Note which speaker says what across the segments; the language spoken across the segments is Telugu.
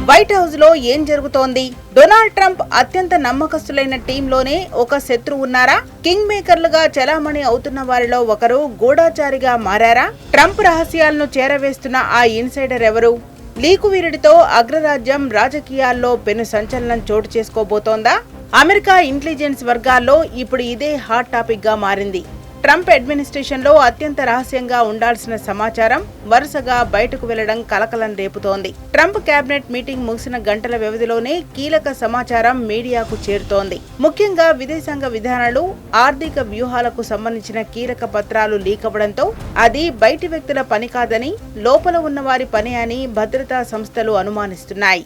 Speaker 1: వైట్ హౌస్ లో ఏం జరుగుతోంది? డొనాల్డ్ ట్రంప్ అత్యంత నమ్మకస్తులైన టీంలోనే ఒక శత్రువు ఉన్నారా? కింగ్ మేకర్లుగా చలామణి అవుతున్న వారిలో ఒకరు గూఢాచారిగా మారారా? ట్రంప్ రహస్యాలను చేరవేస్తున్న ఆ ఇన్సైడర్ ఎవరు? లీకు వీరుడితో అగ్రరాజ్యం రాజకీయాల్లో పెను సంచలనం చోటు చేసుకోబోతోందా? అమెరికా ఇంటెలిజెన్స్ వర్గాల్లో ఇప్పుడు ఇదే హాట్ టాపిక్ గా మారింది. ట్రంప్ అడ్మినిస్ట్రేషన్ లో అత్యంత రహస్యంగా ఉండాల్సిన సమాచారం వరుసగా బయటకు వెళ్లడం కలకలం రేపుతోంది. ట్రంప్ కేబినెట్ మీటింగ్ ముగిసిన గంటల వ్యవధిలోనే కీలక సమాచారం మీడియాకు చేరుతోంది. ముఖ్యంగా విదేశాంగ విధానాలు, ఆర్థిక వ్యూహాలకు సంబంధించిన కీలక పత్రాలు లీక్ అవ్వడంతో అది బయటి వ్యక్తుల పని కాదని, లోపల ఉన్న వారి పని అని భద్రతా సంస్థలు అనుమానిస్తున్నాయి.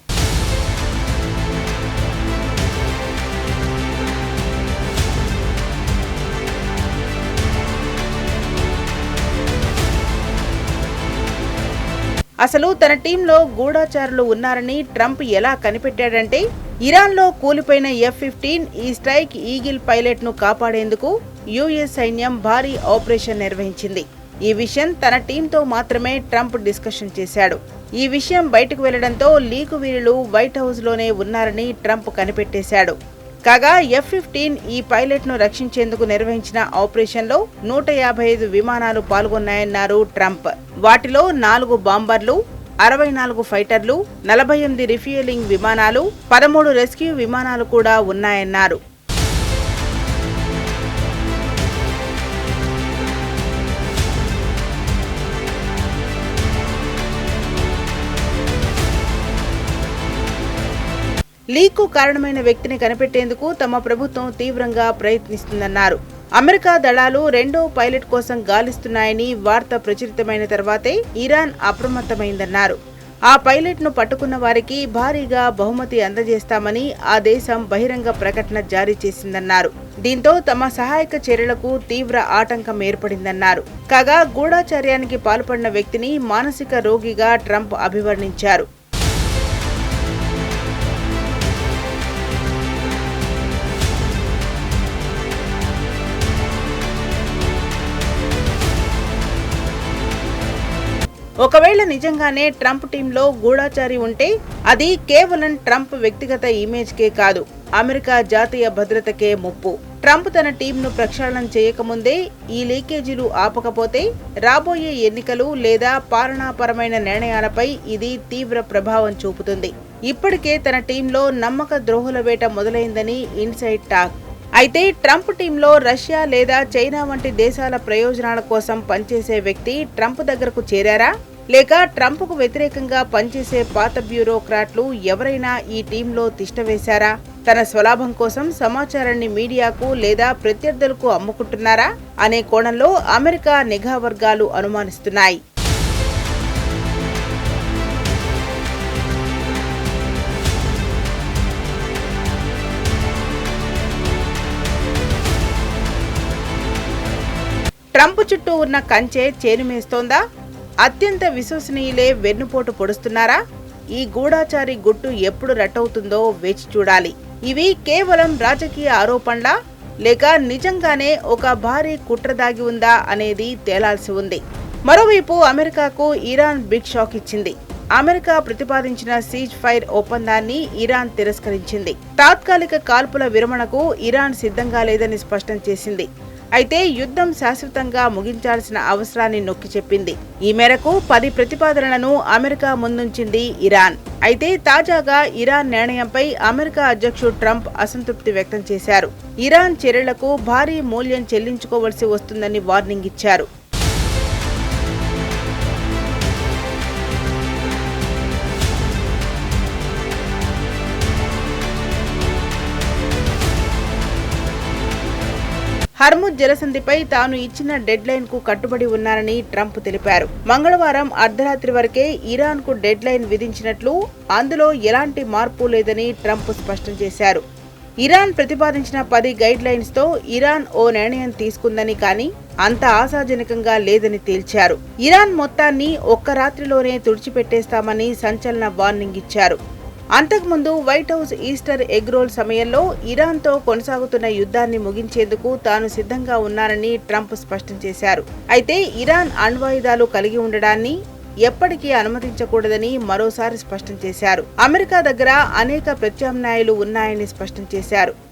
Speaker 1: అసలు తన టీంలో గూఢాచారులు ఉన్నారని ట్రంప్ ఎలా కనిపెట్టాడంటే, ఇరాన్లో కూలిపోయిన F-15 ఈ స్ట్రైక్ ఈగిల్ పైలట్ ను కాపాడేందుకు యుఎస్ సైన్యం భారీ ఆపరేషన్ నిర్వహించింది. ఈ విషయం తన టీంతో మాత్రమే ట్రంప్ డిస్కషన్ చేశాడు. ఈ విషయం బయటకు వెళ్లడంతో లీకు వీరులు వైట్ హౌస్ లోనే ఉన్నారని ట్రంప్ కనిపెట్టేశాడు. కాగా F-15 ఈ పైలట్ ను రక్షించేందుకు నిర్వహించిన ఆపరేషన్ లో 155 విమానాలు పాల్గొన్నాయన్నారు ట్రంప్. వాటిలో 4 బాంబర్లు, 64 ఫైటర్లు, 48 రిఫ్యూయలింగ్ విమానాలు, 13 రెస్క్యూ విమానాలు కూడా ఉన్నాయన్నారు. లీకు కారణమైన వ్యక్తిని కనిపెట్టేందుకు తమ ప్రభుత్వం తీవ్రంగా ప్రయత్నిస్తుందన్నారు. అమెరికా దళాలు రెండో పైలట్ కోసం గాలిస్తున్నాయని వార్త ప్రచురితమైన తర్వాతే ఇరాన్ అప్రమత్తమైందన్నారు. ఆ పైలట్ ను పట్టుకున్న వారికి భారీగా బహుమతి అందజేస్తామని ఆ దేశం బహిరంగ ప్రకటన జారీ చేసిందన్నారు. దీంతో తమ సహాయక చర్యలకు తీవ్ర ఆటంకం ఏర్పడిందన్నారు. కాగా గూఢాచర్యానికి పాల్పడిన వ్యక్తిని మానసిక రోగిగా ట్రంప్ అభివర్ణించారు. ఒకవేళ నిజంగానే ట్రంప్ టీంలో గూఢాచారి ఉంటే అది కేవలం ట్రంప్ వ్యక్తిగత ఇమేజ్కే కాదు, అమెరికా జాతీయ భద్రతకే ముప్పు. ట్రంప్ తన టీంను ప్రక్షాళన చేయకముందే ఈ లీకేజీలు ఆపకపోతే రాబోయే ఎన్నికలు లేదా పాలనాపరమైన నిర్ణయాలపై ఇది తీవ్ర ప్రభావం చూపుతుంది. ఇప్పటికే తన టీంలో నమ్మక ద్రోహుల వేట మొదలైందని ఇన్సైడ్ టాక్. అయితే ట్రంప్ టీంలో రష్యా లేదా చైనా వంటి దేశాల ప్రయోజనాల కోసం పనిచేసే వ్యక్తి ట్రంప్ దగ్గరకు చేరారా? లేక ట్రంప్కు వ్యతిరేకంగా పనిచేసే పాత బ్యూరోక్రాట్లు ఎవరైనా ఈ టీంలో తిష్టవేశారా? తన స్వలాభం కోసం సమాచారాన్ని మీడియాకు లేదా ప్రత్యర్థులకు అమ్ముకుంటున్నారా అనే కోణంలో అమెరికా నిఘా వర్గాలు అనుమానిస్తున్నాయి. ట్రంప్ చుట్టూ ఉన్న కంచె చేనుమేస్తోందా? అత్యంత విశ్వసనీయులే వెన్నుపోటు పొడుస్తున్నారా? ఈ గూఢాచారి గుట్టు ఎప్పుడు రట్టవుతుందో వేచి చూడాలి. ఇవి కేవలం రాజకీయ ఆరోపణలా, లేక నిజంగానే ఒక భారీ కుట్ర దాగి ఉందా అనేది తేలాల్సి ఉంది. మరోవైపు అమెరికాకు ఇరాన్ బిగ్ షాక్ ఇచ్చింది. అమెరికా ప్రతిపాదించిన సీజ్ ఫైర్ ఒప్పందాన్ని ఇరాన్ తిరస్కరించింది. తాత్కాలిక కాల్పుల విరమణకు ఇరాన్ సిద్ధంగా లేదని స్పష్టం చేసింది. అయితే యుద్ధం శాశ్వతంగా ముగించాల్సిన అవసరాన్ని నొక్కి చెప్పింది. ఈ మేరకు 10 ప్రతిపాదనలను అమెరికా ముందుంచింది ఇరాన్. అయితే తాజాగా ఇరాన్ నిర్ణయంపై అమెరికా అధ్యక్షుడు ట్రంప్ అసంతృప్తి వ్యక్తం చేశారు. ఇరాన్ చర్యలకు భారీ మూల్యం చెల్లించుకోవలసి వస్తుందని వార్నింగ్ ఇచ్చారు. హర్ముజ్ జలసంధిపై తాను ఇచ్చిన డెడ్ లైన్ కు కట్టుబడి ఉన్నారని ట్రంప్ తెలిపారు. మంగళవారం అర్ధరాత్రి వరకే ఇరాన్ కు డెడ్ లైన్ విధించినట్లు, అందులో ఎలాంటి మార్పు లేదని ట్రంప్ స్పష్టం చేశారు. ఇరాన్ ప్రతిపాదించిన 10 గైడ్ లైన్స్ తో ఇరాన్ ఓ నిర్ణయం తీసుకుందని, కానీ అంత ఆశాజనకంగా లేదని తేల్చారు. ఇరాన్ మొత్తాన్ని ఒక్క రాత్రిలోనే తుడిచిపెట్టేస్తామని సంచలన వార్నింగ్ ఇచ్చారు. అంతకుముందు white house Easter egg role సమయంలో ఇరాన్తో కొనసాగుతున్న యుద్ధాన్ని ముగించేందుకు తాను సిద్ధంగా ఉన్నానని ట్రంప్ స్పష్టం చేశారు. అయితే ఇరాన్ అణ్వాయుధాలు కలిగి ఉండడాన్ని, ఎప్పటికీ అనుమతించకూడదని మరోసారి స్పష్టం చేశారు. అమెరికా దగ్గర అనేక ప్రత్యామ్నాయాలు ఉన్నాయని స్పష్టం చేశారు.